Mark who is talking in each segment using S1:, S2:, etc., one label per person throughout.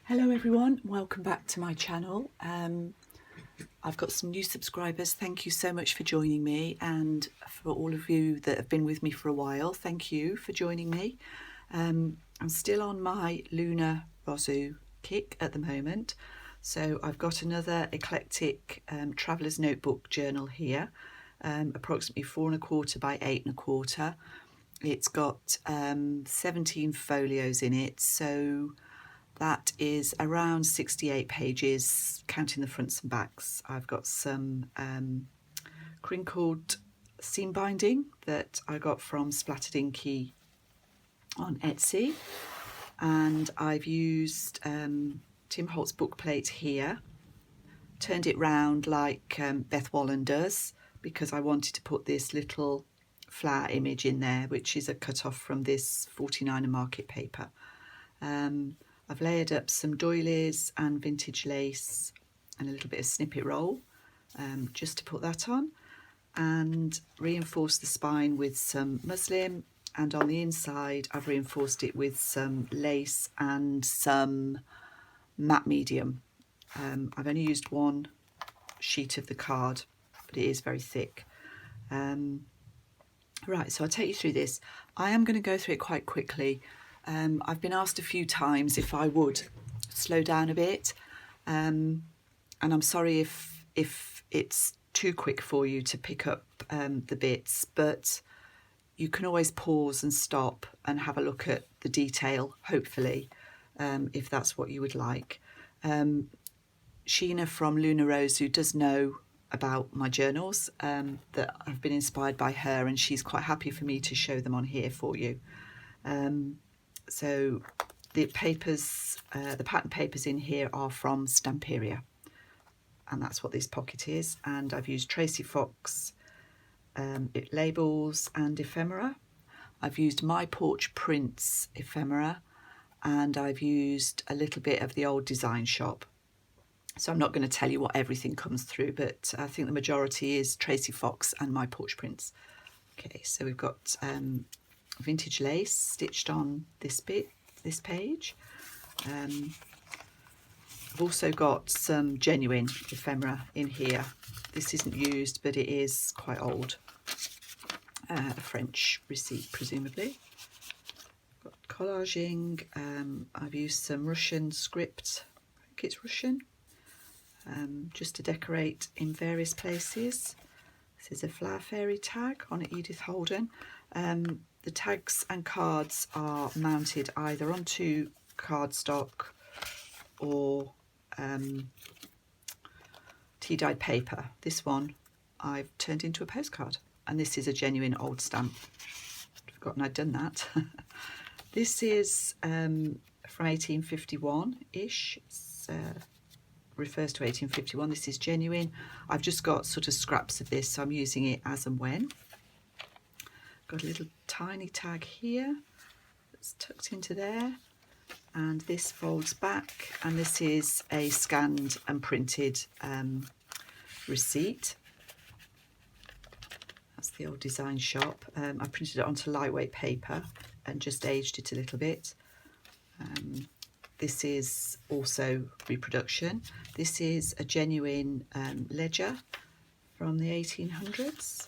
S1: Hello everyone, welcome back to my channel. I've got some new subscribers. Thank you so much for joining me, and for all of you that have been with me for a while, thank you for joining me. I'm still on my Lunar Rosu kick at the moment, so I've got another eclectic traveller's notebook journal here, approximately 4¼ by 8¼ It's got 17 folios in it, so that is around 68 pages, counting the fronts and backs. I've got some crinkled seam binding that I got from Splattered on Etsy, and I've used Tim Holt's book plate here, turned it round like Beth Wallen does, because I wanted to put this little flower image in there, which is a cut off from this 49er market paper. I've layered up some doilies and vintage lace and a little bit of snippet roll just to put that on, and reinforced the spine with some muslin, and on the inside I've reinforced it with some lace and some matte medium. I've only used one sheet of the card, but it is very thick. Right, so I'll take you through this. I am going to go through it quite quickly. I've been asked a few times if I would slow down a bit, and I'm sorry if it's too quick for you to pick up the bits, but you can always pause and stop and have a look at the detail, hopefully, if that's what you would like. Sheena from Lunar Rosu does know about my journals, that I've been inspired by her, and she's quite happy for me to show them on here for you. So the papers, the pattern papers in here are from Stamperia, and that's what this pocket is. And I've used Tracy Fox labels and ephemera. I've used My Porch Prints ephemera, and I've used a little bit of the old Design Shop. So I'm not going to tell you what everything comes through, but I think the majority is Tracy Fox and My Porch Prints. Okay, so we've got vintage lace stitched on this page. I've also got some genuine ephemera in here. This isn't used, but it is quite old. A French receipt, presumably. Got collaging. I've used some Russian script. I think it's Russian. Just to decorate in various places. This is a Flower Fairy tag on Edith Holden. The tags and cards are mounted either onto cardstock or tea-dyed paper. This one I've turned into a postcard, and this is a genuine old stamp. I'd forgotten I'd done that. This is from 1851-ish. Refers to 1851. This is genuine. I've just got sort of scraps of this, so I'm using it as and when. Got a little tiny tag here that's tucked into there, and this folds back, and this is a scanned and printed receipt. That's the old Design Shop. I printed it onto lightweight paper and just aged it a little bit. This is also reproduction. This is a genuine ledger from the 1800s.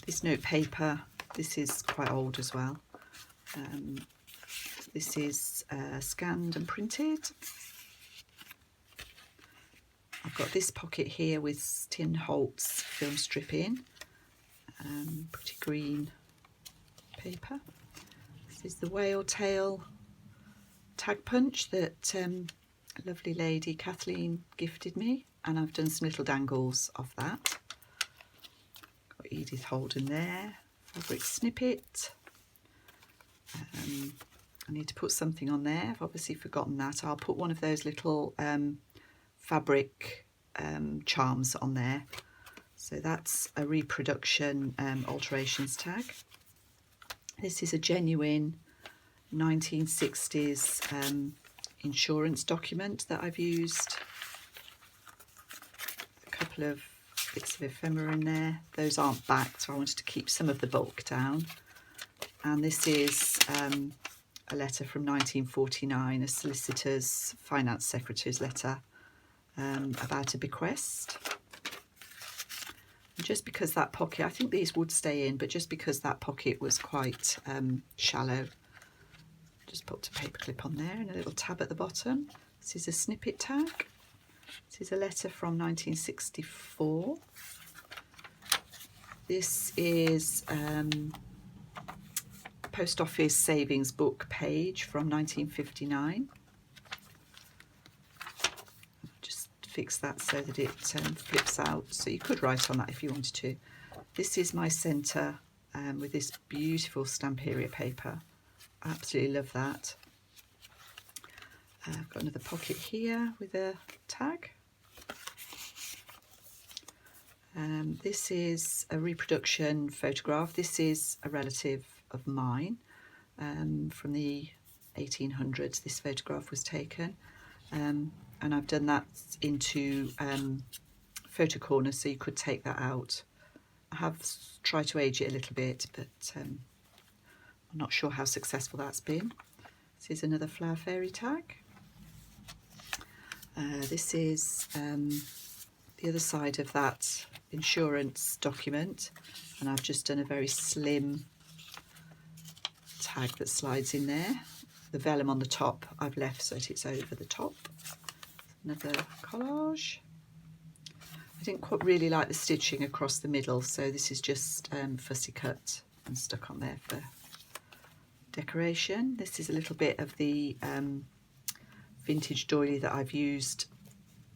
S1: This note paper, this is quite old as well. This is scanned and printed. I've got this pocket here with Tim Holt's film strip in, pretty green paper. This is the whale tail tag punch that a lovely lady Kathleen gifted me, and I've done some little dangles of that. Got Edith Holden there, fabric snippet. I need to put something on there. I've obviously forgotten that. I'll put one of those little fabric charms on there. So that's a reproduction alterations tag. This is a genuine 1960s insurance document that I've used. A couple of bits of ephemera in there. Those aren't backed, so I wanted to keep some of the bulk down. And this is a letter from 1949, a solicitor's finance secretary's letter about a bequest. And just because that pocket, I think these would stay in, but just because that pocket was quite shallow, just put a paper clip on there and a little tab at the bottom. This is a snippet tag. This is a letter from 1964. This is post office savings book page from 1959. Just fix that so that it flips out, so you could write on that if you wanted to. This is my centre with this beautiful Stamperia paper. I absolutely love that. I've got another pocket here with a tag. This is a reproduction photograph. This is a relative of mine from the 1800s. This photograph was taken, and I've done that into photo corner, so you could take that out. I have tried to age it a little bit, but I'm not sure how successful that's been. This is another Flower Fairy tag. This is the other side of that insurance document, and I've just done a very slim tag that slides in there. The vellum on the top I've left so that it's over the top. Another collage. I didn't quite really like the stitching across the middle, so this is just fussy cut and stuck on there for decoration. This is a little bit of the vintage doily that I've used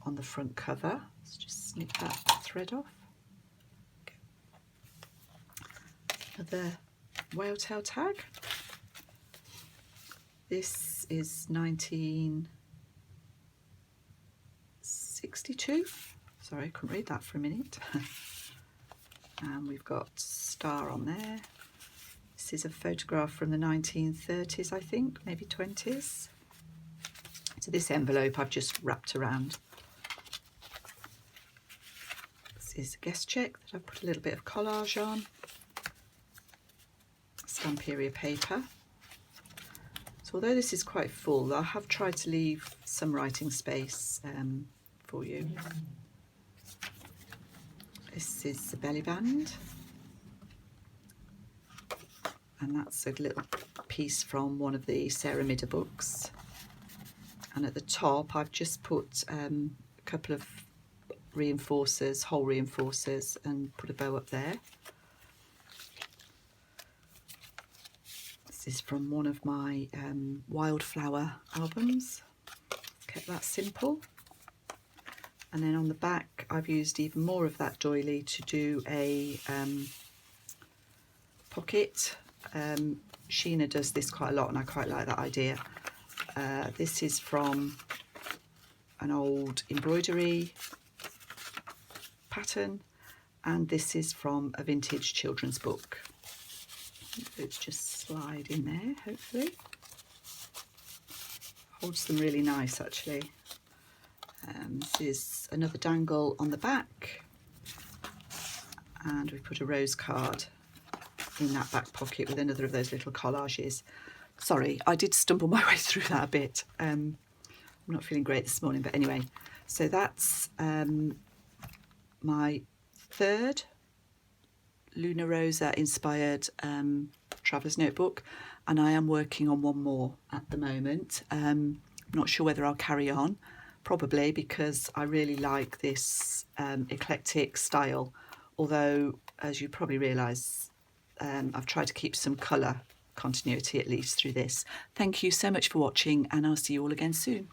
S1: on the front cover. Let's just snip that thread off. Okay. Another whale tail tag. This is 1962. Sorry, I couldn't read that for a minute. And we've got star on there. This is a photograph from the 1930s, I think, maybe 20s. So this envelope I've just wrapped around. This is a guest check that I've put a little bit of collage on. Stamperia paper. So although this is quite full, I have tried to leave some writing space for you. This is the belly band. And that's a little piece from one of the Sarah Midder books. And at the top I've just put a couple of reinforcers, hole reinforcers, and put a bow up there. This is from one of my wildflower albums. Kept that simple. And then on the back I've used even more of that doily to do a pocket. Sheena does this quite a lot and I quite like that idea. This is from an old embroidery pattern, and this is from a vintage children's book. It's just slide in there, hopefully. Holds them really nice, actually. This is another dangle on the back, and we put a rose card in that back pocket with another of those little collages. Sorry, I did stumble my way through that a bit. I'm not feeling great this morning, but anyway. So that's my third Luna Rosa inspired traveller's notebook, and I am working on one more at the moment. I'm not sure whether I'll carry on, probably, because I really like this eclectic style, although as you probably realise, I've tried to keep some colour continuity at least through this. Thank you so much for watching, and I'll see you all again soon.